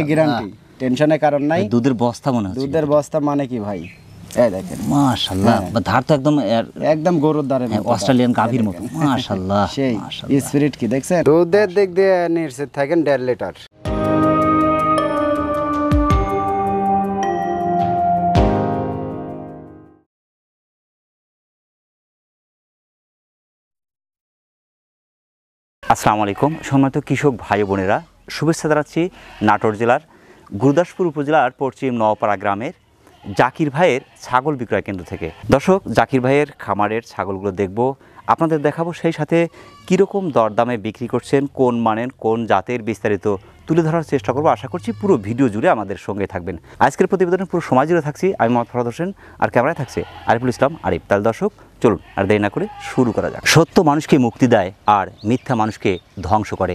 Guarantee, টেনশনের কারণ নাই। দুধের বস্তা মনে হচ্ছে। দুধের বস্তা মানে কি ভাই, এই দেখেন মাশাআল্লাহ, ধার তো একদম একদম গরুর ধারের মতো, অস্ট্রেলিয়ান গাভীর মতো। মাশাআল্লাহ, সেই স্পিরিট কি দেখছেন? দুধের দিক দিয়ে নিশ্চিত থাকেন 1.5 লিটার। আসসালামু আলাইকুম সম্মানিত কৃষক ভাই বোনেরা, শুভেচ্ছা জানাচ্ছি নাটোর জেলার গুরুদাসপুর উপজেলার পশ্চিম নওপাড়া গ্রামের জাকির ভাইয়ের ছাগল বিক্রয় কেন্দ্র থেকে। দর্শক, জাকির ভাইয়ের খামারের ছাগলগুলো দেখব, আপনাদের দেখাবো, সেই সাথে কীরকম দরদামে বিক্রি করছেন, কোন মানের কোন জাতের বিস্তারিত তুলে ধরার চেষ্টা করবো। আশা করছি পুরো ভিডিও জুড়ে আমাদের সঙ্গে থাকবেন। আজকের প্রতিবেদনের পুরো সময় জুড়ে থাকছি আমি মোহাম্মদ ফরহাদ হোসেন, আর ক্যামেরায় থাকছে আরিফুল ইসলাম আরিফ। তাহলে দর্শক চলুন আর দেরি না করে শুরু করা যাক। সত্য মানুষকে মুক্তি দেয় আর মিথ্যা মানুষকে ধ্বংস করে।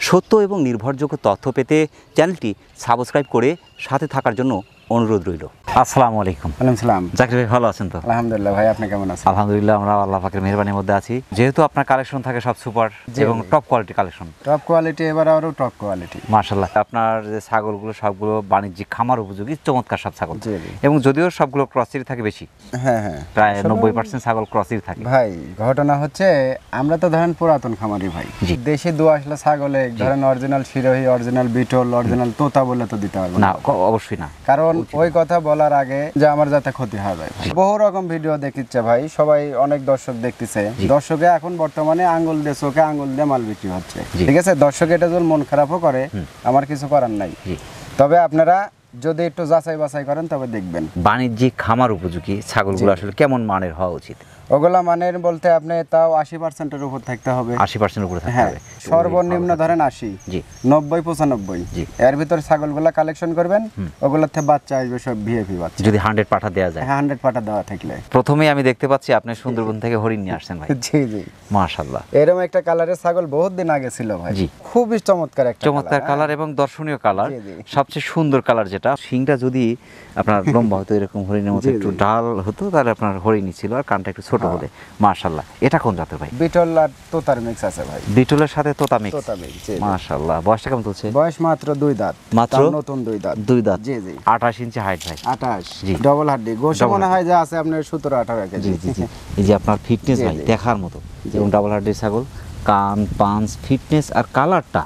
সত্য এবং নির্ভরযোগ্য তথ্য পেতে চ্যানেলটি সাবস্ক্রাইব করে সাথে থাকার জন্য অনুরোধ রইল। আসসালামু আলাইকুম। ওয়ালাইকুম সালাম। জাকির ভাই ভালো আছেন তো? আলহামদুলিল্লাহ ভাই, আপনি কেমন আছেন? আলহামদুলিল্লাহ, আমরা আল্লাহ পাকের মেহেরবানির মধ্যে আছি। যেহেতু আপনার কালেকশন থাকে সব সুপার এবং top quality collection. Top quality, এবার আরো টপ কোয়ালিটি মাশাআল্লাহ। আপনার যে ছাগলগুলো সবগুলো বাণিজ্যিক খামার উপযোগী চমৎকার সব ছাগল, এবং যদিও সবগুলো ক্রসির থাকে বেশি। হ্যাঁ হ্যাঁ, প্রায় 90% ছাগল ক্রসির থাকে। ভাই ঘটনা হচ্ছে, আমরা তো ধরেন পুরাতন খামারি ভাই, দেশে দু আসলে ছাগলে ধরেন original Sirohi, original Beetal, original তোতা বলে তো দিতে পারবো না, অবশ্যই না। কারণ ওই কথা বলার আগে যে আমার যাতে ক্ষতি হয় ভাই। বহু রকম ভিডিও দেখিচ্ছে ভাই, সবাই অনেক দর্শক দেখতেছে। দর্শকে এখন বর্তমানে আঙ্গুল দিয়ে, চোখে আঙ্গুল দিয়ে মাল বিক্রি হচ্ছে, ঠিক আছে? দর্শক এটা যদি মন খারাপও করে, আমার কিছু করার নাই। তবে আপনারা যদি একটু যাচাই বাছাই করেন তবে দেখবেন বাণিজ্যিক খামার উপযোগী ছাগলগুলো আসলে কেমন মানের হওয়া উচিত। ওগুলা মানের বলতে আপনি তাও 80%-এর উপর থাকতে হবে। 80% উপরে থাকতে হবে। সর্বনিম্ন ধরেন 80, 90, 95 এর ভিতর ছাগলগুলা কালেকশন করবেন। ওগুলাতে বাচ্চা আসবে সব ভিআইপি বাচ্চা, যদি 100 পাঠা দেওয়া যায়। 100 পাঠা দেওয়া থাকলে। প্রথমেই আমি দেখতে পাচ্ছি আপনি সুন্দরবন থেকে হরিণ নিয়ে আসছেন ভাই। জি জি, মাশাআল্লাহ। এরকম একটা কালারের ছাগল বহুত দিন আগে ছিল ভাই, খুবই চমৎকার একটা চমৎকার কালার এবং দর্শনীয় কালার। সবচেয়ে সুন্দর কালার যেটা, শিংটা যদি আপনার লম্বা হতো এরকম হরিণের মতো একটু ডাল হতো, তাহলে আপনার হরিণই ছিল, আর কানটা একটু ছোট হলে। মাশাআল্লাহ। এটা কোন জাতের ভাই? বিটল আর তোতার মিক্স আছে ভাই। বিটলের সাথে তোতা মিক্স। তোতা মিক্স, মাশাআল্লাহ। বয়সটা কেমন চলছে? বয়স মাত্র 2 দাঁত। মাত্র নতুন 2 দাঁত। 2 দাঁত। জি জি। 28 ইঞ্চি হাইট ভাই। 28, ডবল হাড্ডি। গোশ মনে হয় যে আছে আপনার 17-18 কেজি। জি জি জি। এই যে আপনার ফিটনেস ভাই দেখার মতো, এবং ডাবল হাড্ডির ছাগল, কান, পাঞ্চ, ফিটনেস আর কালারটা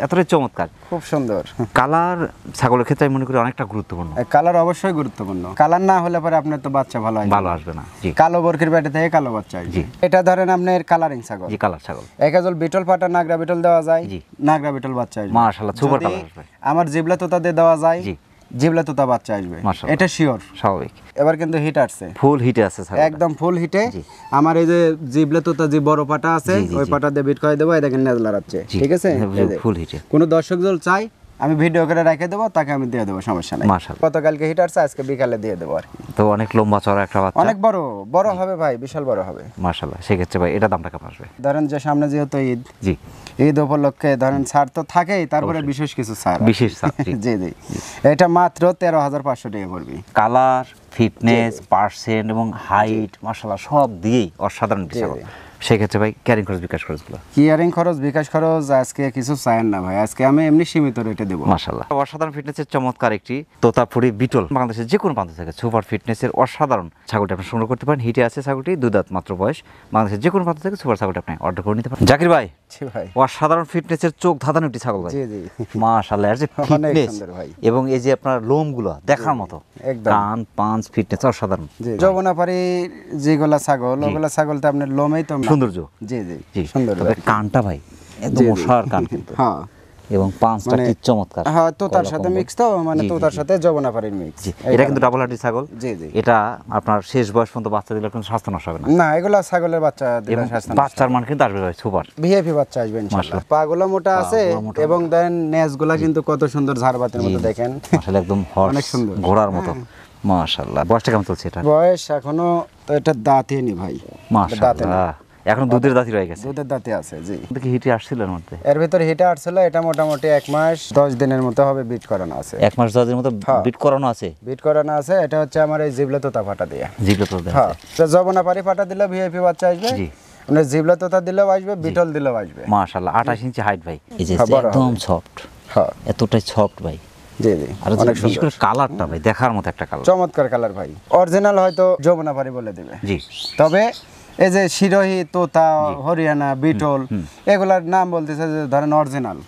এতটাই চমৎকার, খুব সুন্দর কালার। ছাগলের ক্ষেত্রে আমি মনে করি অনেকটা গুরুত্বপূর্ণ। কালার অবশ্যই গুরুত্বপূর্ণ। কালার না হলে পরে আপনার তো বাচ্চা ভালো আসবে না। জি, কালো বরকির পেটে থেকে কালো বাচ্চা আসবে। এটা ধরেন আপনার কালারিং ছাগল। জি, কালার ছাগল। একাজল বিটল পাটা নাগরা বিটল দেওয়া যায়। জি, নাগরা বিটল বাচ্চা আসবে। মাশাআল্লাহ, সুপার কালার আসবে। আমার জিবলা তোতা দিয়ে দেওয়া যায়। জি, জিবলা তোতা বাচ্চা আসবে, এটা শিওর, স্বাভাবিক। এবার কিন্তু হিট আসছে, ফুল হিটে আছে ছাগল, একদম ফুল হিটে। আমার এই যে জিবলা তোতা যে বড় পাটা আছে, ওই পাটা দিয়ে বিট করে দেবো, এই দেখেন নেজলা রাখছে, ঠিক আছে? ফুল হিটে। কোনো দর্শক যদি চাই আমি ভিডিও করে রেখে দেবো, তাকে আমি দিয়ে দেবো, সমস্যা নাই। গতকালকে হিট আসছে, আজকে বিকালে দিয়ে দেবো আর কি। তো অনেক লম্বা চড়া একটা বাচ্চা, অনেক বড় হবে ভাই, বিশাল বড় হবে মাশাআল্লাহ। সেক্ষেত্রে ভাই এটা দামটা কেমন আসবে? ধরেন যে সামনে যেহেতু ঈদ, জি, ঈদ উপলক্ষে ধরেন ছাড় তো থাকেই, তারপরে বিশেষ কিছু ছাড়, বিশেষ ছাড়। জি জি, এটা মাত্র 13,500 টাকা পড়বে। কালার, ফিটনেস, পার্সেন্ট এবং হাইট মাশাআল্লাহ সব দিয়েই অসাধারণ ছাগল। সেক্ষেত্রে ভাই ক্যারিং খরচ, বিকাশ খরচগুলো? ক্যারিং খরচ, বিকাশ খরচ আজকে কিছু চায়েন না ভাই, আজকে আমি এমনি সীমিত রেটে দেবো। মাশাআল্লাহ। অসাধারণ ফিটনেসের চমৎকার একটি তোতাপুরি বিটল, বাংলাদেশের যে কোনো প্রান্ত থেকে সুপার ফিটনেসের অসাধারণ ছাগলটি আপনি সংগ্রহ করতে পারেন। হিটে আছে ছাগলটি, 2 দাঁত মাত্র বয়স। বাংলাদেশের যে কোনো প্রান্ত থেকে সুপার ছাগলটি আপনি অর্ডার করে নিতে পারেন। জাকির ভাই, জি ভাই, অসাধারণ ফিটনেসের চোখ ধাঁধানো একটি ছাগল ভাই। জি জি, মাশাআল্লাহ। এর যে ফিটনেস এবং এই যে আপনার লোমগুলো দেখার মতো, কান, পাঞ্চ, ফিটনেস অসাধারণ। যমুনাপাড়ি যেগুলা ছাগল, ওগুলা ছাগলতে আপনার লোমেই তো সৌন্দর্য। জি জি, সুন্দর। কানটা ভাই একদম মশার কান কিন্তু, হ্যাঁ, এবং পাঁচটা কি চমৎকার। হ্যাঁ, তোতার সাথে মিক্স, তো মানে তোতার সাথে যমুনাপাড়ির মিক্স। এটা কিন্তু ডাবল হাড্ডি ছাগল। জি জি, এটা আপনার শেষ বয়স পর্যন্ত বাচ্চা দিলে কিন্তু স্বাস্থ্য নষ্ট হবে না। না, এগুলা ছাগলের বাচ্চা দিলে স্বাস্থ্য নষ্ট, বাচ্চার মান কিন্তু আসবে ভাই সুপার ভিআইপি বাচ্চা আসবে ইনশাআল্লাহ। পাগুলো মোটা আছে এবং দেন নেজগুলা কিন্তু কত সুন্দর ঝাড়বাতির মতো, দেখেন আসলে একদম অনেক সুন্দর, ঘোড়ার মতো। মাশাআল্লাহ। বয়সটা কেমন চলছে এটা? বয়স এখনো তো এটা দাঁতই নি ভাই, মাশাআল্লাহ। এখন দুধের দাঁতই রয়ে গেছে, দুধের দাঁতে আছে। জি, দেখি হিটে আসছিল এর মধ্যে, এর ভিতর হিটে আসছিল। এটা মোটামুটি 1 মাস 10 দিনের মতো হবে বিট করানো আছে। 1 মাস 10 দিনের মতো বিট করানো আছে, বিট করানো আছে। এটা হচ্ছে আমার এই জিবলা তোতা ফাটা দিয়ে, জিবলা তোতা। হ্যাঁ, তো যমুনাপাড়ি ফাটা দিলে ভিআইপি বাচ্চা আসবে। জি, মানে জিবলা তোতা দিলেও আসবে, বিটল দিলেও আসবে। মাশাআল্লাহ। 28 ইঞ্চি হাইট ভাই, এই যে একদম সফট, হ্যাঁ এতটাই সফট ভাই। জি জি আর অনেক বিশেষ সুন্দর করে কালারটা ভাই দেখার মতো একটা কালার। চমৎকার কালার ভাই, অরিজিনাল হয়তো যমুনাপাড়ি বলে দিবে। জি তবে এই যে শিরোহী, তোতা, হরিয়ানা, বিটল এগুলার নাম বলতেছে যে ধরেন অরিজিনাল।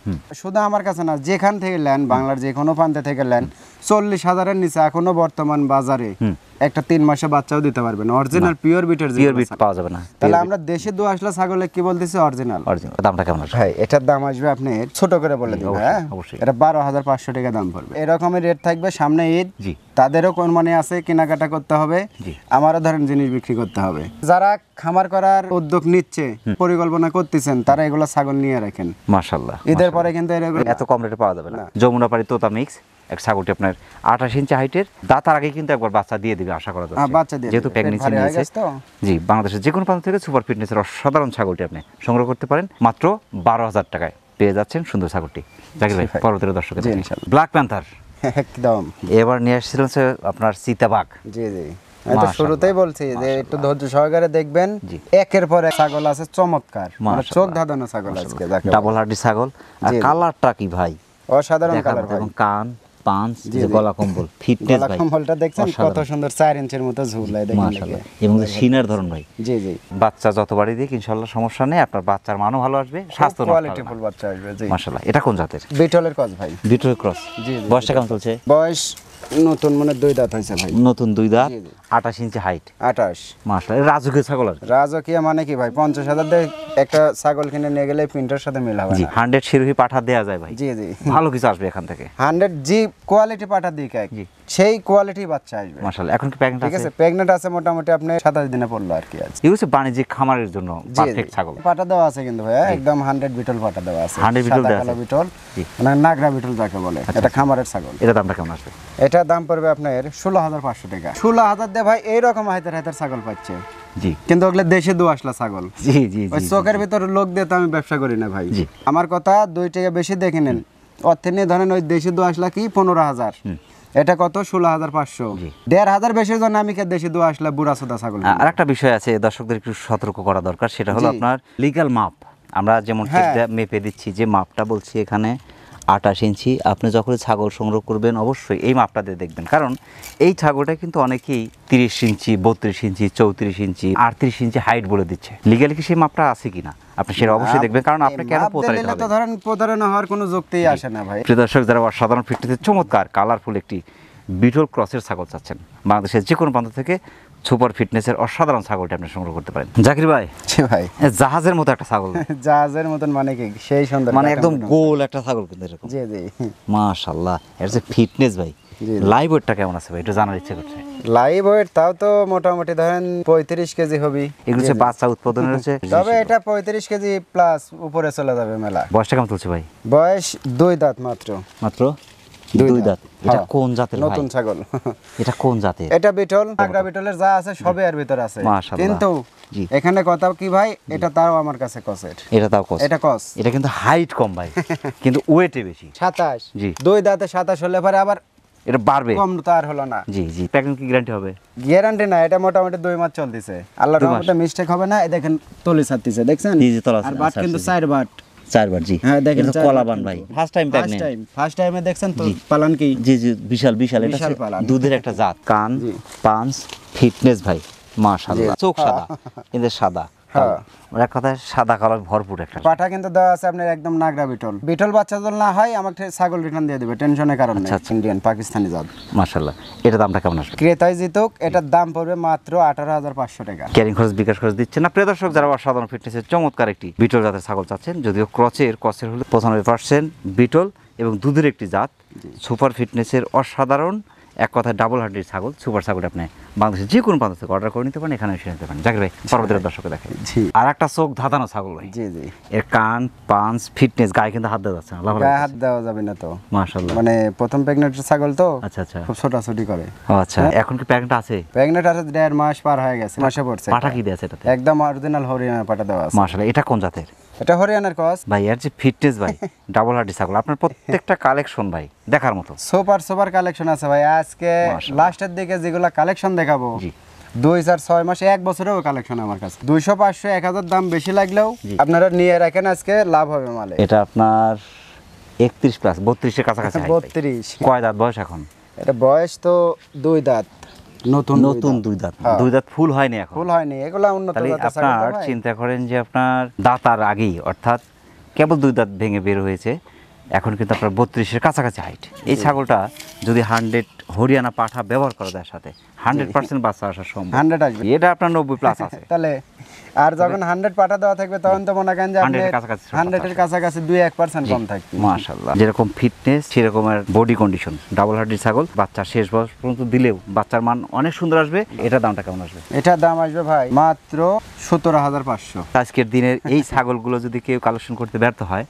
শুধু আমার কাছে না, যেখান থেকে নেন বাংলার যে কোনো প্রান্তে থেকে নেন 40,000-এর নিচে এখনো বর্তমান বাজারে একটা 3 মাসে বাচ্চাও দিতে পারবেন অরিজিনাল পিওর বিটের। পিওর বিট পাওয়া যাবে না। তাহলে আমরা দেশে দু আসলা ছাগলে কি বলতেছি অরিজিনাল। অরিজিনাল দামটা কেমন আসবে? ভাই এটার দাম আসবে আপনি ছোট করে বলে দিন, হ্যাঁ অবশ্যই। এটা 12,500 টাকা দাম পড়বে। এরকমের রেট থাকবে, সামনে ঈদ, জি তাদেরও কোরবানি আছে, কেনাকাটা করতে হবে, জি। আমারও ধরেন জিনিস বিক্রি করতে হবে। যারা খামার করার উদ্যোগ নিচ্ছে, পরিকল্পনা করতেছেন, তারা এগুলো ছাগল নিয়ে রাখেন। মাশাআল্লাহ। ঈদের পরে কিন্তু এরকম এত কম রেটে পাওয়া যাবে না। যমুনাপাড়ি তোতা মিক্স এক ছাগলটি আপনার 28 ইঞ্চি হাইটের, দাঁতার আগে কিন্তু একবার বাচ্চা দিয়ে দিবে আশা করা যাচ্ছে। বাচ্চা দিয়ে যেহেতু দিবে, প্রেগন্যান্সি পেট ভারী হয়ে নিয়েছে। গেছে তো। জি, বাংলাদেশের যে কোনো প্রান্ত থেকে সুপার ফিটনেসের অসাধারণ ছাগলটি আপনি সংগ্রহ করতে পারেন মাত্র 12,000 টাকায় পেয়ে যাচ্ছেন সুন্দর ছাগলটি। জাকির ভাই পরবর্তী দর্শকের জি, ইনশাআল্লাহ। ব্ল্যাক প্যান্থার একদম এবার নিয়ে আসছিলেন হচ্ছে আপনার চিতাবাঘ। জি জি, আমি তো শুরুতেই বলছি যে একটু ধৈর্য সহকারে দেখবেন, জি। একের পর এক ছাগল আছে চমৎকার, মানে চোখ ধাঁধানো ছাগল আজকে যাকে বলে। ডাবল হার্ডি ছাগল আর জি, জি। কালারটা কি ভাই অসাধারণ দেখার কালার মতো, ভাই। এবং কান পাঁচ জি, যে জি। গলা কম্বল ফিটনেস গলা ভাই কম্বলটা দেখছেন কত অসাধারণ। সুন্দর, 4 ইঞ্চির মতো ঝুলায় দেখেন মাশাআল্লাহ। এবং যে সিনার ধরন ভাই, জি জি, বাচ্চা যত বাড়ি দিক ইনশাআল্লাহ সমস্যা নেই, আপনার বাচ্চার মানও ভালো আসবে, স্বাস্থ্য কোয়ালিটি ফুল বাচ্চা আসবে। জি, মাশাআল্লাহ। এটা কোন জাতের? বিটলের কস ভাই। Beetle cross. জি, জি, বয়সটা কেমন চলছে? বয়স নতুন মানে 2 দাঁত হয়েছে ভাই। নতুন 2 দাঁত, জি, জি। 28 ইঞ্চি হাইট। 28। মাশাআল্লাহ। রাজকীয় ছাগল আর কি। রাজকীয় মানে কি ভাই, 50,000 দিয়ে একটা ছাগল কিনে নিয়ে গেলে প্রিন্টের সাথে মিল হবে জি, না। 100 শিরোহী পাঠা দেয়া যায় ভাই। জি জি, ভালো কিছু আসবে এখান থেকে। 100 জি কোয়ালিটি পাঠা দিক এক, জি। সেই কোয়ালিটি বাচ্চা আসবে। মাশাআল্লাহ। এখন কি প্রেগন্যান্ট ঠিক আছে? আছে, প্রেগনেন্ট আছে মোটামুটি আপনি 27 দিনে পড়লো আর কি আছে। এগুলো হচ্ছে বাণিজ্যিক খামারের জন্য জি, পারফেক্ট জি। ছাগল। পাটা দেওয়া আছে কিন্তু ভাই, একদম 100 বিটল পাটা দেওয়া আছে। 100 বিটল সাদা দেওয়া কালো আছে। বিটল, জি। মানে নাগরা বিটল যাকে বলে, এটা খামারের ছাগল। এটা দামটা কেমন আসবে? এটা দাম পড়বে আপনার 16,500 টাকা। 16,000 দিয়ে ভাই এইরকম হাতের হাতের ছাগল পাচ্ছে, জি কিন্তু ওগুলো দেশে দু আসলা ছাগল। জি জি ওই জি। চোখের ভিতর লোক দিয়ে তো আমি ব্যবসা করি না ভাই। জি। আমার কথা 2 টাকা বেশি দেখে নেন, অর্থে নিয়ে ধরেন ওই দেশে দু আসলা কি 15,000, এটা কত 16,500। জি। 1,500 বেশির জন্য আমি কে দেশে দু আসলা বুড়া সোদা ছাগল কিনবো? আর একটা বিষয় আছে দর্শকদের একটু সতর্ক করা দরকার, সেটা হলো জি। আপনার লিগ্যাল মাপ। আমরা যেমন হ্যাঁ। মেপে দিচ্ছি, যে মাপটা বলছি এখানে 28 ইঞ্চি, আপনি যখন ছাগল সংগ্রহ করবেন অবশ্যই এই মাপটা দিয়ে দেখবেন, কারণ এই ছাগলটা কিন্তু অনেকেই 30 ইঞ্চি 32 ইঞ্চি 34 ইঞ্চি 38 ইঞ্চি হাইট বলে দিচ্ছে। লিগ্যালি কি সেই মাপটা আছে কিনা আপনি সেটা অবশ্যই দেখবেন, কারণ আপনি কেন মাপ প্রতারিত দিলে তো হবেন। ধরেন প্রতারণা হওয়ার কোনো যুক্তিই আসে না ভাই। প্রিয় দর্শক, যারা অসাধারণ ফিটনেসের চমৎকার কালারফুল একটি বিটল ক্রসের ছাগল চাচ্ছেন, বাংলাদেশের যে কোনো প্রান্ত থেকে সুপার ফিটনেসের অসাধারণ ছাগলটি আপনি সংগ্রহ করতে পারেন। জাকির ভাই, জি ভাই, এ জাহাজের মতো একটা ছাগল, জাহাজের মতন মানে কি সেই সুন্দর, মানে কাটা একদম মোটা। গোল একটা ছাগল কিন্তু এরকম। জি জি, মাশাআল্লাহ। এর যে ফিটনেস ভাই, জি। লাইভ ওয়েটটা কেমন আছে ভাই একটু জানার ইচ্ছে করছে। লাইভ ওয়েট তাও তো মোটামুটি ধরেন 35 কেজি হবে। এগুলো হচ্ছে বাচ্চা উৎপাদনের হচ্ছে। তবে এটা 35 কেজি প্লাস উপরে চলে যাবে মেলা। বয়সটা কেমন চলছে ভাই? বয়স 2 দাঁত মাত্র। মাত্র দুই 2 দাঁত। এটা হ্যাঁ। কোন জাতের ভাই? নতুন ছাগল। এটা কোন জাতের? এটা বিটল, নাগরা বিটলের যা আছে সবই এর ভিতর আছে, মাশাআল্লাহ। কিন্তু জি। এখানে কথা কি ভাই, এটা তাও আমার কাছে কসের। এটা তাও কস। এটা কস এটা কিন্তু হাইট কম ভাই, কিন্তু ওয়েটে বেশি। 27। জি। 2 দাঁতে 27 হলে পরে আবার এটা বাড়বে। কম তো আর হলো না। জি জি। প্যাকিং কি গ্যারান্টি হবে? গ্যারান্টি না, এটা মোটামুটি 2 মাস চলতেছে। আল্লাহর 2 মাস। রহমতে মিস্টেক হবে না। এই দেখেন তলি ছাড়তেছে, দেখছেন? জি, জি, তলা আর বাট ছাড়তেছে। কিন্তু 4 বাট। 4 বার। জি। হ্যাঁ দেখেন, এটা তো কলাবান ভাই। First time pregnant. ফার্স্ট টাইমে দেখছেন তো জি। পালান কি? জি জি, বিশাল বিশাল। এটা বিশাল হচ্ছে পালান। দুধের একটা জাত। কান জি। পাঁচ ফিটনেস ভাই মাশাআল্লাহ। চোখ সাদা, কিন্তু সাদা। হ্যাঁ। মানে এক কথায় সাদা কালার ভরপুর একটা। পাঠা কিন্তু দেওয়া আছে আপনার একদম নাগরা বিটল। বিটল বাচ্চা যদি না হয় আমাকে ছাগল রিটার্ন দিয়ে দিবে, টেনশনের কারণ নেই। আচ্ছা। ইন্ডিয়ান পাকিস্তানি জাত। মাশাআল্লাহ। এটা দামটা কেমন আসবে? ক্রেতায় জিতুক, এটার দাম পড়বে মাত্র 18,500 টাকা। ক্যারিং খরচ বিকাশ খরচ দিচ্ছে না। প্রিয় দর্শক, যারা অসাধারণ ফিটনেসের চমৎকার একটি বিটল জাতের ছাগল চাচ্ছেন, যদিও কসের হলো 95% বিটল এবং দুধের একটি জাত, সুপার ফিটনেসের অসাধারণ এক কথায় ডাবল হার্ডির ছাগল, সুপার ছাগল আপনি বাংলাদেশের যে কোনো প্রান্ত থেকে অর্ডার করে নিতে পারেন, এখানে এসে নিতে পারেন। জাকির ভাই, পরবর্তী দর্শকে দেখেন। জি। আর একটা চোখ ধাঁধানো ছাগল ভাই। জি জি, এর কান পাঁচ ফিটনেস, গায়ে কিন্তু হাত দেওয়া যাচ্ছে না। আল্লাহ ভালো গায়ে রাখছে। হাত দেওয়া যাবে না তো, মাশাআল্লাহ। মানে প্রথম প্রেগনেন্ট ছাগল তো আচ্ছা আচ্ছা। খুব ছোটাছুটি করে। ও আচ্ছা, এখন কি প্যাকেট আছে? প্রেগনেন্ট আছে 1.5 মাস পার হয়ে গেছে, মাসে পড়ছে। পাঠা কি দেয়া আছে এটাতে? একদম অরিজিনাল হরিয়ানা পাঠা দেওয়া আছে। মাশাআল্লাহ। এটা কোন জাতের? এটা হরিয়ানার ক্রস। ভাই এর যে ফিটনেস ভাই, ডাবল হার্ডি ছাগল, আপনার প্রত্যেকটা কালেকশন ভাই দেখার মতো। সুপার সুপার কালেকশন আছে ভাই। আজকে মাশাআল্লাহ। লাস্টের দিকে যেগুলা কালেকশন দেখাবো, জি। 2-4-6 মাসে 1 বছরেও কালেকশন আমার কাছে। 200-500-1000 দাম বেশি লাগলেও আপনারা নিয়ে রাখেন, আজকে লাভ হবে মালে। এটা আপনার 31 প্লাস 32 এর কাছাকাছি height ভাই। 32। কয় দাঁত বয়স এখন? এটা বয়স তো 2 দাঁত, নতুন নতুন 2 দাঁত। হ্যাঁ। 2 দাঁত ফুল হয়নি এখন। ফুল হয়নি, এগুলা উন্নত তাহলে জাতের ছাগল তো আপনার ভাই। চিন্তা করেন যে আপনার দাঁতার আগেই অর্থাৎ কেবল 2 দাঁত ভেঙে বের হয়েছে, এখন কিন্তু আপনার 32 এর কাছাকাছি হাইট। এই ছাগলটা যদি 100 হরিয়ানা পাঠা ব্যবহার করা যায় সাথে 100% বাচ্চা আসা সম্ভব। 100 আসবে। এটা আপনার 90 প্লাস আছে। তাহলে আর যখন 100 পাঠা দেওয়া থাকবে তখন তো মনে করেন যে 100 এর কাছাকাছি 100 এর কাছাকাছি 2-1% কম থাকবে। মাশাআল্লাহ, যেরকম ফিটনেস সেরকমের বডি কন্ডিশন, ডাবল হার্ডির ছাগল বাচ্চা শেষ বয়স পর্যন্ত দিলেও বাচ্চার মান অনেক সুন্দর আসবে। এটার দামটা কেমন আসবে? এটার দাম আসবে ভাই মাত্র 17,500। আজকের দিনের এই ছাগলগুলো যদি কেউ কালেকশন করতে ব্যর্থ হয়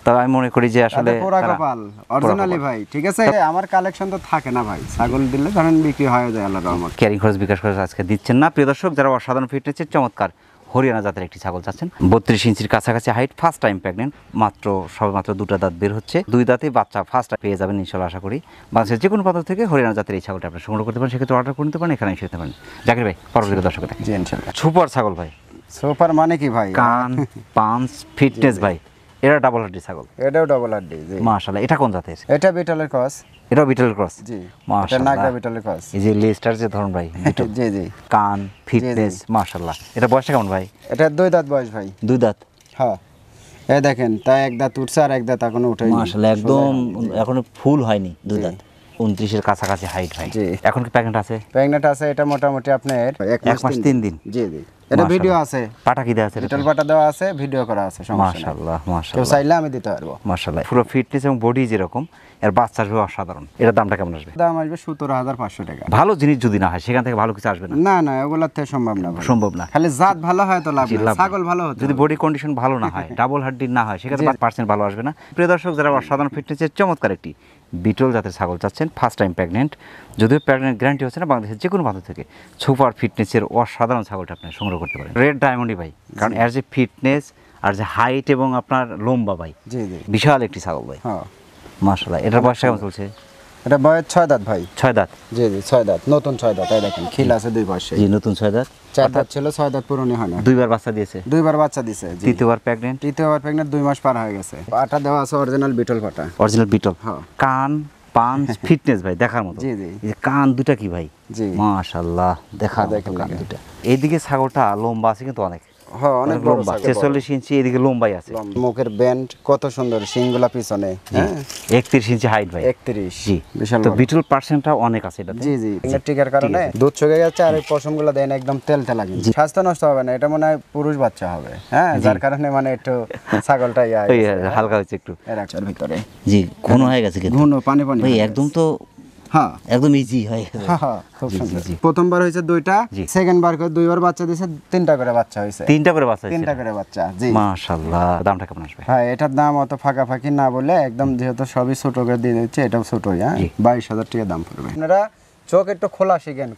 তবে আমি মনে করি যে আসলে পোড়া তারা- কপাল অরিজিনালি ভাই, ঠিক আছে। আমার কালেকশন তো থাকে না ভাই, ছাগল দিলে ধরেন বিক্রি হয়ে যায় আল্লাহর রহমত। ক্যারিং খরচ বিকাশ খরচ আজকে দিচ্ছেন না। প্রিয় দর্শক, যারা অসাধারণ ফিটনেসের চমৎকার হরিয়ানা জাতের একটি ছাগল চাচ্ছেন, 32 ইঞ্চির কাছাকাছি হাইট, ফার্স্ট টাইম প্রেগনেন্ট, সবেমাত্র 2টা দাঁত বের হচ্ছে, 2 দাঁতে বাচ্চা ফার্স্ট পেয়ে যাবেন ইনশাল্লাহ আশা করি। বাংলাদেশের যে কোনো প্রান্ত থেকে হরিয়ানা জাতের এই ছাগলটা আপনি সংগ্রহ করতে পারেন, সেক্ষেত্রে অর্ডার করে নিতে পারেন, এখানে এসে নিতে পারেন। জাকির ভাই, পরবর্তী দর্শক জি ইনশাআল্লাহ। সুপার ছাগল ভাই, সুপার মানে কি ভাই? কান পাঞ্চ ফিটনেস ভাই, এটা ডাবল হার্ডি ছাগল এটাও ডাবল হাড্ডি। জি মাশাআল্লাহ। এটা কোন জাতের? এটা বিটলের ক্রস। এটাও বিটল ক্রস। জি এটা মাশাআল্লাহ, নাগরা বিটলের ক্রস। এই যে লেজটার যে ধরন ভাই, বিটল। জি জি কান ফিটনেস মাশাআল্লাহ। এটা বয়সটা কেমন ভাই? এটা 2 দাঁত বয়স ভাই। 2 দাঁত। হ্যাঁ এই দেখেন, তাই 1 দাঁত উঠছে আর 1 দাঁত এখনো উঠেনি। মাশাআল্লাহ, একদম এখনো ফুল হয়নি 2 দাঁত। 29 এর কাছাকাছি হাইট ভাই। জি। এখন কি প্রেগন্যান্ট আছে? প্রেগনেন্ট আছে, এটা মোটামুটি আপনার 1 এক মাস 3 দিন। জি জি এটা ভিডিও আছে, পাটা কি দেওয়া আছে? বিটল পাটা দেওয়া আছে, ভিডিও করা আছে, সমস্যা নেই। মাশাআল্লাহ কেউ মাশাআল্লাহ চাইলে আমি দিতে পারবো। মাশাআল্লাহ, পুরো ফিটনেস এবং বডি যেরকম, এর বাচ্চা আসবে অসাধারণ। এটার দামটা কেমন আসবে? দাম আসবে 17,500 টাকা। ভালো জিনিস যদি না হয় সেখান থেকে ভালো কিছু আসবে না, না না ওগুলার থেকে সম্ভব না ভাই। সম্ভব না। খালি জাত ভালো হয় তো লাভ জি, নেই, লাভ নেই। ছাগল ভালো হতে যদি হবে। বডি কন্ডিশন ভালো না হয়, ডাবল হার্ডির না হয়, সেক্ষেত্রে 5% ভালো আসবে না। প্রিয় দর্শক, যারা অসাধারণ ফিটনেসের চমৎকার একটি বিটল জাতের ছাগল চাচ্ছেন, ফার্স্ট টাইম প্রেগনেন্ট, যদিও প্রেগনেন্ট গ্যারান্টি হচ্ছে না, বাংলাদেশের যে কোনো প্রান্ত থেকে সুপার ফিটনেসের অসাধারণ ছাগলটা আপনি সংগ্রহ করতে পারেন। রেড ডায়মন্ডই ভাই, কারণ এর যে ফিটনেস আর যে হাইট এবং আপনার লম্বা ভাই, জি জি বিশাল একটি ছাগল ভাই। হ্যাঁ মাশাআল্লাহ, এটার বয়স কেমন চলছে? এটা বয়স 6 দাঁত ভাই। 6 দাঁত। জি জি 6 দাঁত, নতুন 6 দাঁত। এই দেখেন খিল আছে 2 বয়সে। জি, নতুন 6 দাঁত। 4 দাঁত ছিল, 6 দাঁত পুরনো হয় না। 2বার বাচ্চা দিয়েছে, 2বার বাচ্চা দিছে। জি তৃতীয়বার প্রেগনেন্ট, তৃতীয়বার প্রেগনেন্ট, 2 মাস পার হয়ে গেছে। পাটা দেওয়া আছে অরিজিনাল বিটল পাটা। Original betel. হ্যাঁ। কান পাঞ্চ ফিটনেস ভাই দেখার মতো। জি, জি। এই যে কান দুটা কি ভাই, জি মাশাআল্লাহ, দেখার মতো দেখেন, কান দেখেন। দুটা। এইদিকে ছাগলটা লম্বা আছে কিন্তু অনেক, হ্যাঁ অনেক বড় লম্বা, ছাগল, বড়। 46 ইঞ্চি, এদিকে লম্বাই আছে। মুখের ব্যান্ড কত সুন্দর, শিংগুলা পিছনে। হ্যাঁ 31 ইঞ্চি হাইট ভাই। 31। জি, বিশাল তো বড়। বিটল পার্সেন্টটা অনেক আছে এটাতে। জি জি টিকার কারণে দুধ শুকিয়ে গেছে আর এই পশমগুলো দেন একদম তেলতে লাগে, স্বাস্থ্য নষ্ট হবে না। এটা মনে হয় পুরুষ বাচ্চা হবে, হ্যাঁ যার কারণে মানে একটু ছাগলটা ওই হালকা হচ্ছে একটু। রাখার ভিতরে জি, ঘন হয়ে গেছে কিন্তু ঘন পানি পানি ভাই, হয়ে একদম গেছে। তো হ্যাঁ একদম ইজি হয়ে গেছে। হ্যাঁ, হ্যাঁ, খুব জি, জি, সুন্দর। জি। প্রথমবার হয়েছে 2টা, জি। সেকেন্ড বার করে 2বার বাচ্চা দিয়েছে, 3টা করে বাচ্চা হয়েছে। 3টা করে বাচ্চা দিয়েছে। 3টা করে বাচ্চা। জি মাশাআল্লাহ, দামটা কেমন আসবে? হ্যাঁ এটার দাম অত ফাঁকাফাঁকি না বলে একদম, যেহেতু সবই ছোট করে দিয়ে দিচ্ছে, এটাও ছোটই। হ্যাঁ জি। 22,000 টাকা দাম পড়বে। আপনারা চোখ একটু খোলা শিখেন,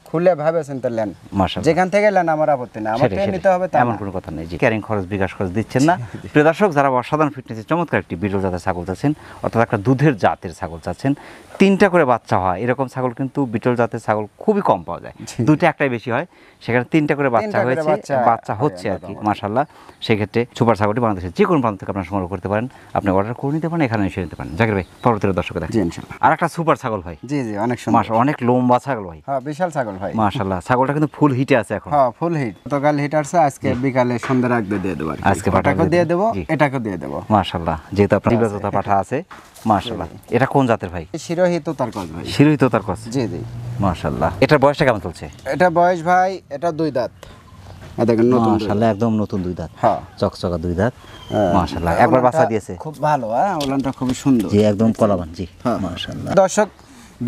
খুলে ভাবে চিন্তে নেন, মাশাআল্লাহ। যেখান থেকে নেন আমার আপত্তি না, আমার থেকে নিতে হবে তা এমন না। কোনো কথা নেই। ক্যারিং খরচ বিকাশ খরচ দিচ্ছেন না। প্রিয় দর্শক, যারা অসাধারণ ফিটনেসের চমৎকার একটি বিটল জাতের ছাগল চাচ্ছেন, অর্থাৎ একটা দুধের জাতের ছাগল চাচ্ছেন, 3টা করে বাচ্চা হয় এরকম ছাগল কিন্তু বিটল জাতের ছাগল খুবই কম পাওয়া যায়। 2টা একটাই বেশি হয়, সেখানে 3টা করে বাচ্চা 3টা করে হয়েছে, বাচ্চা হচ্ছে আর কি, মাশাআল্লাহ। সেক্ষেত্রে সুপার ছাগলটি বাংলাদেশের যে কোনো প্রান্ত থেকে আপনারা সংগ্রহ করতে পারেন, আপনি অর্ডার করে নিতে পারেন, এখানে এসে নিতে পারেন। জাকির ভাই, পরবর্তী দর্শক জি ইনশাআল্লাহ। আর একটা সুপার ছাগল ভাই। জি জি অনেক সুন্দর, মাশাআল্লাহ, অনেক লম্বা ছাগল ভাই, হ্যাঁ বিশাল ছাগল ভাই। মাশাআল্লাহ। ছাগলটা কিন্তু ফুল হিটে আছে এখন। হ্যাঁ ফুল হিট, গতকাল হিট আসছে, আজকে বিকালে সন্ধ্যার আগে দিয়ে দেবো আর কি। আজকে পাঠা ওটাকেও দিয়ে দেবো, জি। এটাকেও দিয়ে দেবো। মাশাআল্লাহ, যেহেতু আপনার নির্বাচিত পাঠা আছে, মাশাআল্লাহ। এটা কোন জাতের ভাই? শিরোহিত তার কাজ ভাই। শিরোহিত তার কাছে। জি জি মাশাআল্লাহ, এটার বয়সটা কেমন চলছে? এটা বয়স ভাই, এটা 2 দাঁত। দেখেন নতুন 2 দাঁত। মাশাআল্লাহ, একদম নতুন 2 দাঁত, হ্যাঁ চকচকা 2 দাঁত, হ্যাঁ। মাশাআল্লাহ। একবার বাচ্চা ওলানটা দিয়েছে, খুব ভালো, হ্যাঁ ওলানটা খুবই সুন্দর। জি একদম কলাবান। জি হ্যাঁ। মাশাআল্লাহ। দর্শক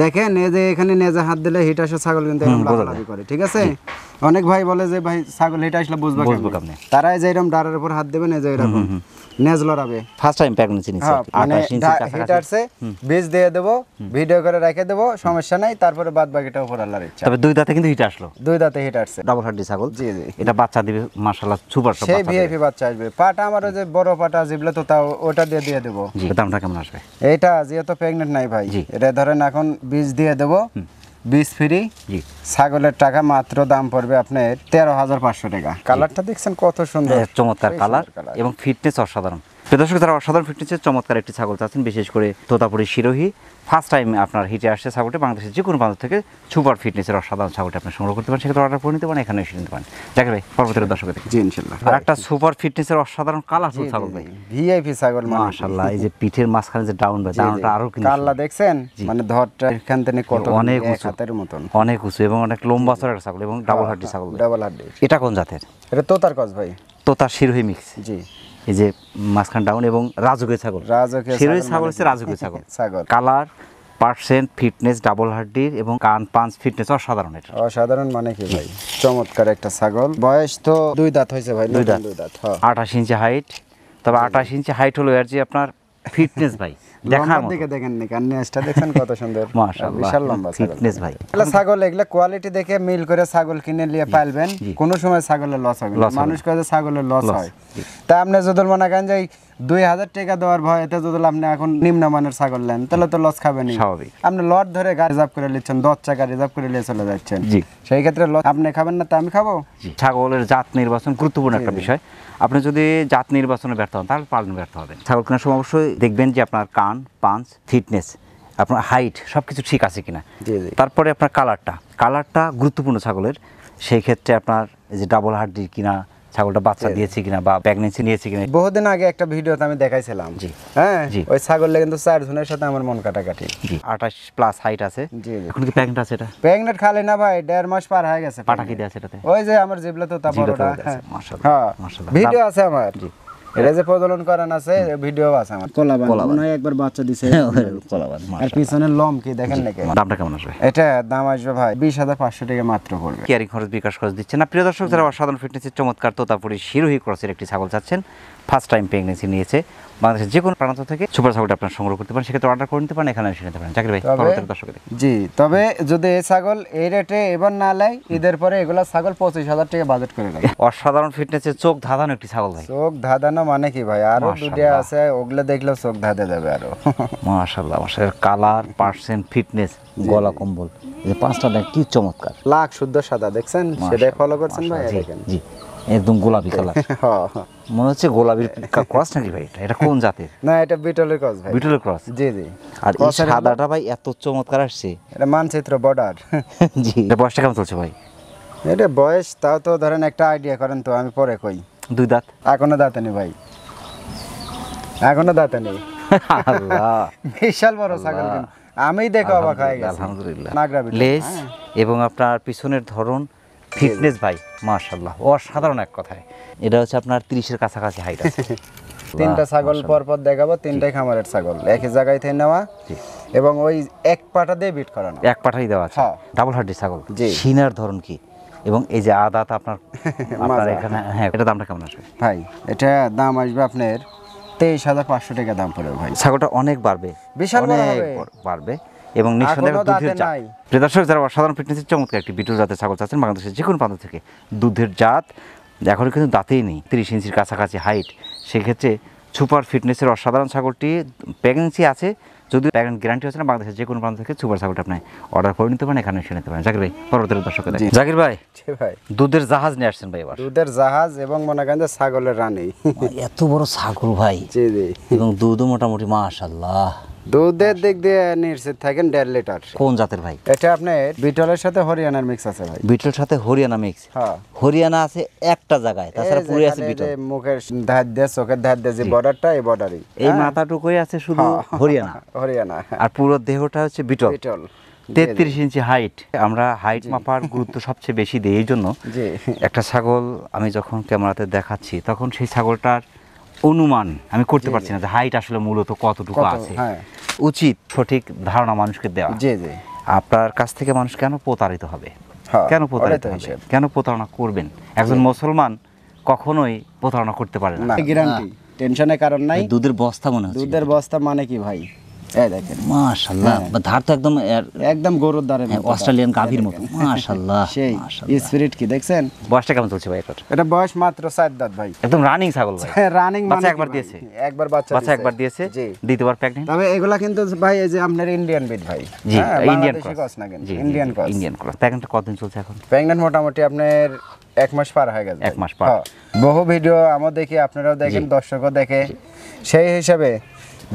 দেখেন, এই যে এখানে নেজে হাত দিলে হিট আসে, ছাগল কিন্তু এরকম বোঝা লাফালাফি করে, ঠিক আছে। অনেক ভাই বলে যে ভাই ছাগল হিট আসলে বুঝবো বুঝবো কেমনে? কেমনে? তারাই যে এরকম ডারের উপর হাত দেবে, নেজে এরকম নেজ লড়াবে। ফার্স্ট টাইম প্রেগন্যান্সি নিছে, হ্যাঁ মানে 28 ইঞ্চির হিট কাছাকাছি। আসছে, বীজ দিয়ে দেবো, ভিডিও করে রেখে দেবো, সমস্যা নাই। তারপরে বাদ বাকিটা উপর আল্লাহর ইচ্ছা। তবে 2 দাঁতে কিন্তু হিট আসলো, 2 দাঁতে হিট আসছে, ডাবল হার্ডি ছাগল। জি জি এটা বাচ্চা দিবে মাশাআল্লাহ, সুপার সব সেই বাচ্চা দিবে। ভিআইপি বাচ্চা আসবে। পাটা আমার ওই যে বড় পাটা জিবলে তো তাও ওটা দিয়ে দেবো। জি, দামটা কেমন আসবে? এইটা যেহেতু প্রেগনেন্ট নাই ভাই, জি। এটা ধরেন এখন বীজ দিয়ে দেবো, বীজ ফ্রি। জি, ছাগলের টাকা মাত্র দাম পড়বে আপনার 13,500 টাকা। কালারটা দেখছেন কত সুন্দর, চমৎকার সেই কালার সুন্দর colour। এবং ফিটনেস অসাধারণ। দর্শক, যারা অসাধারণ ফিটনেসের চমৎকার একটি ছাগল চাচ্ছেন, বিশেষ করে তোতাপুরি শিরোহী, ফার্স্ট টাইম আপনার হিটে আসছে ছাগলটি, বাংলাদেশের যে কোনো প্রান্ত থেকে সুপার ফিটনেসের অসাধারণ ছাগলটি আপনি সংগ্রহ করতে পারেন, সেক্ষেত্রে অর্ডার করে নিতে পারেন, এখানে এসে নিতে পারেন। জাকির ভাই, পরবর্তী দর্শক দেখি। জি ইনশাআল্লাহ। আর একটা সুপার ফিটনেসের অসাধারণ কালারফুল ছাগল ভাই, ভিআইপি ছাগল মাশাআল্লাহ। এই যে পিঠের মাঝখানে যে ডাউন ভাই, ডাউনটা আরো কিন্তু কাল্লা দেখছেন, মানে ধরটা এখান থেকে কত অনেক এক উঁচু, হাতের মতন, অনেক উঁচু এবং অনেক লম্বা চড়ার ছাগল এবং ডাবল হাড্ডি ছাগল। ডাবল হাড্ডি। এটা কোন জাতের? এটা তোতার কস ভাই। তোতার শিরোহী মিক্স। জি। এই যে মাঝখান ডাউন এবং রাজুকের ছাগল। রাজুকের শিরোহী ছাগল ছাগল মানে হচ্ছে রাজুকের ছাগল। ছাগল। কালার, পার্সেন্ট, ফিটনেস, ডাবল হাড্ডির এবং কান পাঁচ ফিটনেস অসাধারণ। এটা অসাধারণ মানে কি ভাই, চমৎকার একটা ছাগল। বয়স তো 2 দাঁত হয়েছে ভাই। 2 দাঁত। 2 দাঁত, হ্যাঁ। 28 ইঞ্চি হাইট। তবে 28 ইঞ্চি হাইট হলো এর যে আপনার ফিটনেস ভাই দেখার মতো। দিকে দেখেন নি, কান্নাসটা দেখেন কত সুন্দর, মাশাআল্লাহ, বিশাল লম্বা ফিটনেস ভাই। এগুলা ছাগল, এগুলা কোয়ালিটি দেখে মিল করে ছাগল কিনে নিয়ে পালবেন, কোনো সময় ছাগলের লস হবে না। মানুষ কয় যে ছাগলের লস হয়, তা আপনি যদি মনে করেন যে 2000 টাকা দেওয়ার ভয়তে যদি আপনি এখন নিম্নমানের ছাগল নেন, তাহলে তো লস খাবেন। স্বাভাবিক। আপনি লট ধরে গাড়ি রিজার্ভ করে নিচ্ছেন, 10 টাকা রিজার্ভ করে নিয়ে চলে যাচ্ছেন, জি, সেই ক্ষেত্রে লস আপনি খাবেন না, তা আমি খাবো। ছাগলের জাত নির্বাচন গুরুত্বপূর্ণ একটা বিষয়। আপনি যদি জাত নির্বাচনে ব্যর্থ হন, তাহলে পালনে ব্যর্থ হবেন। ছাগল কেনার সময় অবশ্যই দেখবেন যে আপনার কান, পাঁচ, ফিটনেস, আপনার হাইট সবকিছু ঠিক আছে কিনা। তারপরে আপনার কালারটা গুরুত্বপূর্ণ ছাগলের। সেই ক্ষেত্রে আপনার এই যে ডাবল হাড্ডি কিনা, ছাগলটা বাচ্চা দিয়েছে কিনা বা প্রেগন্যান্সি নিয়েছে কিনা। বহুদিন আগে একটা ভিডিওতে আমি দেখাইছিলাম, জি হ্যাঁ, ওই ছাগলটা কিন্তু 4 জনের সাথে আমার মন কাটাকাটি। জি, 28 প্লাস হাইট আছে। জি, এখন কি প্রেগন্যান্ট আছে? এটা প্রেগন্যান্ট খালি না ভাই, 1.5 মাস পার হয়ে গেছে। পাটা কি দেয়া আছে এটাতে? ওই যে আমার জিবলা তো তা বড়টা, মাশাআল্লাহ, হ্যাঁ মাশাআল্লাহ, ভিডিও আছে আমার। জি, এটা যে প্রজনন করান আছে, ভিডিও আছে আমার। কলাবান মনে হয় একবার বাচ্চা দিছে, কলাবান। আর পিছনের লম কি দেখেন নাকি? দামটা কেমন আসবে? এটা দাম আসবে ভাই 20,500 টাকা মাত্র পড়বে। কেয়ারিং খরচ, বিকাশ খরচ দিচ্ছে না। প্রিয় দর্শক, যারা অসাধারণ ফিটনেসের চমৎকার তোতাপুরি শিরোহী ক্রসের একটি ছাগল চাচ্ছেন, ফার্স্ট টাইম প্রেগন্যান্সি নিয়েছে, বাংলাদেশের যে কোনো প্রান্ত থেকে সুপার ছাগলটা আপনারা সংগ্রহ করতে পারেন, সেক্ষেত্রে অর্ডার করে নিতে পারেন, এখানে এসে নিতে পারেন। জাকির ভাই, পরবর্তী দর্শক দেখুন। জি, তবে যদি এই ছাগল এই রেটে এবার না লাই, ঈদের পরে এগুলা ছাগল 25,000 টাকা বাজেট করে লাগে। অসাধারণ ফিটনেসের চোখ ধাঁধানো একটি ছাগল ভাই। চোখ ধাঁধানো মানে কি ভাই, আরো দুটো আছে, ওগুলা দেখলেও চোখ ধাঁধে যাবে আরো। মাশাআল্লাহ, মাশাআল্লাহ। কালার, পার্সেন্ট, ফিটনেস, গলা কম্বল, এই পাঁচটা দেখ কি চমৎকার। লাখ শুদ্ধ সাদা দেখছেন, সেটাই ফলো করছেন ভাই। দেখেন, জি, একদম গোলাপি কালার, মনে হচ্ছে গোলাপির ক্রস নাকি ভাই? এটা কোন জাতের? না, এটা বিটলের ক্রস ভাই। বিটলের ক্রস? জি জি। আর এই সাদাটা ভাই এত চমৎকার আসছে। এটা মানচিত্র বর্ডার। জি। এটা বয়সটা কেমন চলছে ভাই? এটা বয়স তাও তো ধরেন একটা আইডিয়া করেন তো, আমি পরে কই। 2 দাঁত? এখনো দাঁতে নেই ভাই, এখনো দাঁতে নেই। আল্লাহ, বিশাল বড় ছাগল, কিন্তু আমি দেখো অবাক হয়ে গেছি। আলহামদুলিল্লাহ। নাগরা বিটল, লেজ এবং আপনার পিছনের ধরন, ফিটনেস ভাই মাশাআল্লাহ অসাধারণ এক কথায়। এটা হচ্ছে আপনার 30-এর কাছাকাছি হাইট আছে। 3টা ছাগল পরপর দেখাবো, 3টাই খামারের ছাগল, একই জায়গায় থেকে নেওয়া এবং ওই এক পাটা দিয়ে বিট করানো। এক পাঠাই দেওয়া আছে, ডাবল হাড্ডি ছাগল। জি। সিনার ধরন কি এবং এই যে আদাত আপনার এখানে, হ্যাঁ, এটা দামটা কেমন আসবে ভাই? এটা দাম আসবে আপনার 23,500 টাকা দাম পড়বে ভাই। ছাগলটা অনেক বাড়বে, বিশাল বাড়বে এবং নিঃসন্দেহে দুধের জাত। প্রিয় দর্শক, যারা অসাধারণ ফিটনেসের চমৎকার একটি বিটল জাতের ছাগল চাচ্ছেন, বাংলাদেশের যে কোনো প্রান্ত থেকে, দুধের জাত, এখনও কিন্তু দাঁতেই নেই, 30 ইঞ্চির কাছাকাছি হাইট, সেক্ষেত্রে সুপার ফিটনেসের অসাধারণ ছাগলটি, প্রেগন্যান্সি আছে, যদি প্রেগন্যান্ট গ্যারান্টি হচ্ছে না, বাংলাদেশের যে কোনো প্রান্ত থেকে সুপার ছাগলটা আপনি অর্ডার করে নিতে পারেন, এখানে এসে নিতে পারেন। জাকির ভাই, পরবর্তী দর্শক দেখুন। জাকির ভাই, ভাই দুধের জাহাজ নিয়ে আসছেন ভাই এবার। দুধের জাহাজ এবং মনে করেন যে ছাগলের রানী। এত বড় ছাগল ভাই। জি জি। এবং দুধও মোটামুটি মাশাআল্লাহ। দুধের দিক দিয়ে নিশ্চিত থাকেন 1.5 লিটার। কোন জাতের ভাই? এটা আপনার বিটলের সাথে হরিয়ানার মিক্স আছে ভাই। বিটলের সাথে হরিয়ানা মিক্স? হ্যাঁ, হরিয়ানা আছে একটা জায়গায়, তাছাড়া পুরো আছে বিটল। মুখের ধার দিয়ে, চোখের ধার দিয়ে যে বর্ডারটা, এই বর্ডারই, এই মাথাটুকুই আছে শুধু হরিয়ানা। হরিয়ানা। আর পুরো দেহটা হচ্ছে বিটল। বিটল। 33 ইঞ্চি হাইট। আমরা হাইট মাপার গুরুত্ব সবচেয়ে বেশি দিই, এই জন্য একটা ছাগল আমি যখন ক্যামেরাতে দেখাচ্ছি, তখন সেই ছাগলটার অনুমান আমি করতে পারছি না যে হাইট আসলে মূলত কতটুকু আছে। উচিত সঠিক ধারণা মানুষকে দেওয়া। জি জি। আপনার কাছ থেকে মানুষ কেন প্রতারিত হবে, কেন প্রতারিত হবে, কেন প্রতারণা করবেন? একজন মুসলমান কখনোই প্রতারণা করতে পারে না। গ্যারান্টি, টেনশনের কারণ নাই। দুধের বস্তা মনে হচ্ছে। দুধের বস্তা মানে কি ভাই? এই দেখেন মাশাআল্লাহ, ধার তো একদম একদম গরুর দাঁড়ের মতো অস্ট্রেলিয়ান গাভীর মতো। মাশাআল্লাহ, সেই স্পিরিট কি দেখছেন? বয়সটা কেমন চলছে ভাই এটার? এটা বয়স মাত্র 4 দাঁত ভাই, একদম রানিং ছাগল ভাই। রানিং বাচ্চা একবার দিয়েছে? একবার বাচ্চা একবার দিয়েছে, জি। দ্বিতীয়বার প্রেগন্যান্ট। তবে এগুলা কিন্তু ভাই এই যে আপনার ইন্ডিয়ান বিট ভাই, জি, ইন্ডিয়ান বাংলাদেশি ক্রস ক্রস না কিন্তু জি, Indian cross. Indian cross. Pregnant কতদিন চলছে এখন? প্রেগন্যান্ট মোটামুটি আপনার 1 মাস পার হয়ে গেছে। 1 মাস পার। হ্যাঁ, বহু ভিডিও আমরা দেখি, আপনারাও দেখেন, দর্শকও দেখে, সেই হিসাবে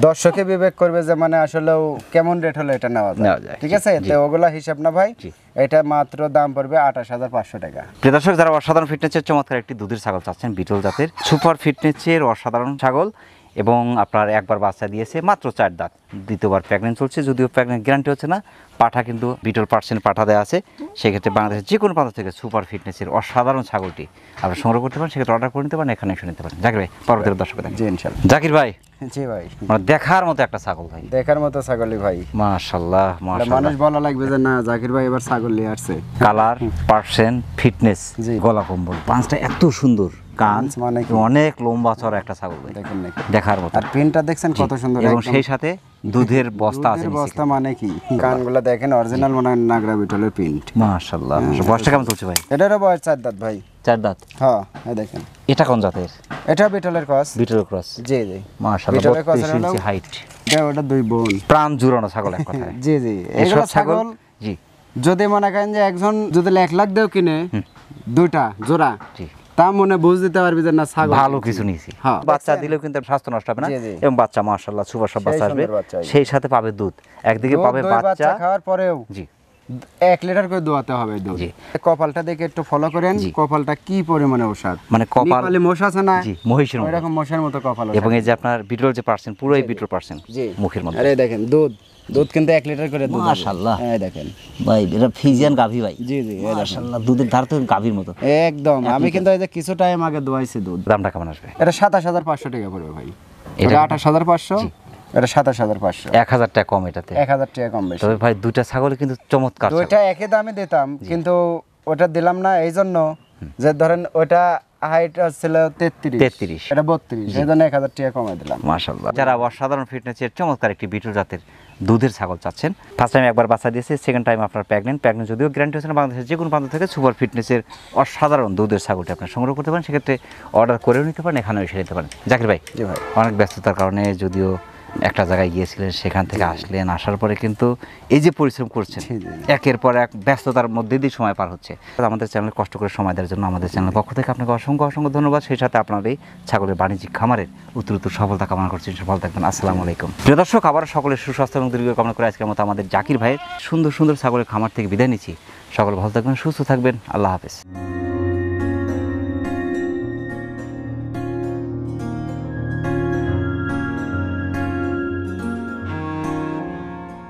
দর্শকে বিবেক করবে যে মানে আসলেও কেমন রেট হলে এটা নেওয়া যায়, ঠিক আছে? তো ওগুলা হিসাব না ভাই, এটা মাত্র দাম পড়বে 28,500 টাকা। প্রিয় দর্শক, যারা অসাধারণ ফিটনেসের চমৎকার একটি দুধের ছাগল চাচ্ছেন, বিটল জাতের সুপার ফিটনেসের অসাধারণ ছাগল, এবং আপনার একবার বাচ্চা দিয়েছে, মাত্র 4 দাঁত, দ্বিতীয়বার প্রেগনেন্ট চলছে, যদিও প্রেগনেন্ট গ্যারান্টি হচ্ছে না। পাঠা কিন্তু বিটল পার্সেন্ট পাঠা দেওয়া আছে, সেক্ষেত্রে বাংলাদেশের যে কোনো প্রান্ত থেকে সুপার ফিটনেসের অসাধারণ ছাগলটি আপনারা সংগ্রহ করতে পারেন, সেক্ষেত্রে অর্ডার করে নিতে পারেন, এখানে এসে নিতে পারেন। জাকির ভাই, পরবর্তী দর্শক দেখেন। জি ইনশাআল্লাহ। জাকির ভাই, জি ভাই, মানে দেখার মতো একটা ছাগল ভাই, দেখার মতো ছাগলই ভাই। মাশাআল্লাহ মাশাআল্লাহ। মানুষ বলা লাগবে যে না জাকির ভাই এবার ছাগল নিয়ে আসছে। কালার, পার্সেন্ট, ফিটনেস, জি। গলা কম্বল, পাঁচটা এত সুন্দর, কান মানে কি? অনেক লম্বা চড়া একটা ছাগল ভাই, দেখেন নাকি? দেখার মতো। আর প্রিন্টটা দেখছেন কত সুন্দর, এবং একদম সেই সাথে দুধের বস্তা আছে দুধের বস্তা, মানে কি কানগুলো দেখেন, অরিজিনাল মনে হয় নাগরা বিটলের প্রিন্ট। মাশাআল্লাহ। বয়সটা কেমন চলছে ভাই? এটারও বয়স 4 দাঁত ভাই। 4 দাঁত। হ্যাঁ, এই দেখেন, এটা কোন জাতের? এটা বিটলের ক্রস। বিটল ক্রস। জি জি, মাশাআল্লাহ, বিটলের ক্রস 32 ইঞ্চি হাইট, এটা ওটা দুই বোন, প্রাণ জুড়ানো ছাগল এক কথায়। জি জি, এসব এগুলো ছাগল, ছাগল জি যদি মনে করেন যে একজন যদি 1 লাখ দেও কিনে দুইটা জোড়া, জি, তা মনে বুঝ দিতে পারবি যে না ছাগল ভালো কিছু নিয়েছি। হ্যাঁ, বাচ্চা দেখছেন? দিলেও কিন্তু স্বাস্থ্য নষ্ট হবে না, জি, জি। এবং বাচ্চা মাশাআল্লাহ সুপার সব সেই বাচ্চা আসবে, সুন্দর বাচ্চা আসবে। সেই সাথে পাবে দুধ, একদিকে দুধ, পাবে দই বাচ্চা, খাওয়ার পরেও জি 1 লিটার করে দোয়াতে হবে দুধ। জি। কপালটা দেখে একটু ফলো করেন, জি। কপালটা কি পরিমাণে ওষাদ, মানে কপাল, নেপালি মোষ আছে না, জি, মহিষের মতো। ওইরকম মোষের মতো কপাল। এবং এই যে আপনার বিটল যে পার্সেন্ট, পুরোই বিটল পার্সেন্ট জি, মুখের মধ্যে। আরে দেখেন দুধ, দুধ কিন্তু 1 লিটার করে দুধ হবে। মাশাআল্লাহ। এই দেখেন ভাই এটা ফিজিয়ান গাভী ভাই, জি জি, এই দেখেন মাশাআল্লাহ, দুধের ধার তো গাভীর মতো একদম। আমি কিন্তু এই যে কিছু টাইম আগে দোয়াইছি দুধ। দামটা কেমন আসবে? এটা 27,500 টাকা পড়বে ভাই। এটা এটা 28,500, এটা 27,500, 1000 টাকা কম এটাতে। 1000 টাকা কম বেশি। তবে ভাই দুইটা ছাগল কিন্তু চমৎকার ছাগল। দুইটা একই দামে দিতাম, কিন্তু ওটা দিলাম না এই জন্য যে ধরেন ওটা হাইট ছিল 33, এটা 32, এই জন্য 1000 টাকা কমাই দিলাম। মাশাআল্লাহ। যারা অসাধারণ ফিটনেসের চমৎকার একটি বিটল জাতের দুধের ছাগল চাচ্ছেন, ফার্স্ট টাইম একবার বাচ্চা দিয়েছে, সেকেন্ড টাইম আপনার প্রেগনেন্ট যদিও গ্যারান্টি হচ্ছে না, বাংলাদেশের যে কোনো প্রান্ত থেকে সুপার ফিটনেসের অসাধারণ দুধের ছাগলটি আপনার সংগ্রহ করতে পারেন, সেক্ষেত্রে অর্ডার করেও নিতে পারেন, এখানেও এসে নিতে পারেন। জাকির ভাই, জি ভাই, অনেক ব্যস্ততার কারণে যদিও একটা জায়গায় গিয়েছিলেন, সেখান থেকে আসলেন, আসার পরে কিন্তু এই যে পরিশ্রম করছেন, একের পর এক ব্যস্ততার মধ্যে দিয়ে সময় পার হচ্ছে, আমাদের চ্যানেলে কষ্ট করে সময় দেওয়ার জন্য আমাদের চ্যানেলের পক্ষ থেকে আপনাকে অসংখ্য অসংখ্য ধন্যবাদ। সেই সাথে আপনার এই ছাগলের বাণিজ্যিক খামারের উত্তরোত্তর সফলতা কামনা করছেন। সফল থাকবেন। আসসালামু আলাইকুম। প্রিয় দর্শক, আবার সকলের সুস্বাস্থ্য এবং দীর্ঘ কামনা করে আজকের মতো আমাদের জাকির ভাইয়ের সুন্দর সুন্দর ছাগলের খামার থেকে বিদায় নিচ্ছি। সকল ভালো থাকবেন, সুস্থ থাকবেন। আল্লাহ হাফেজ।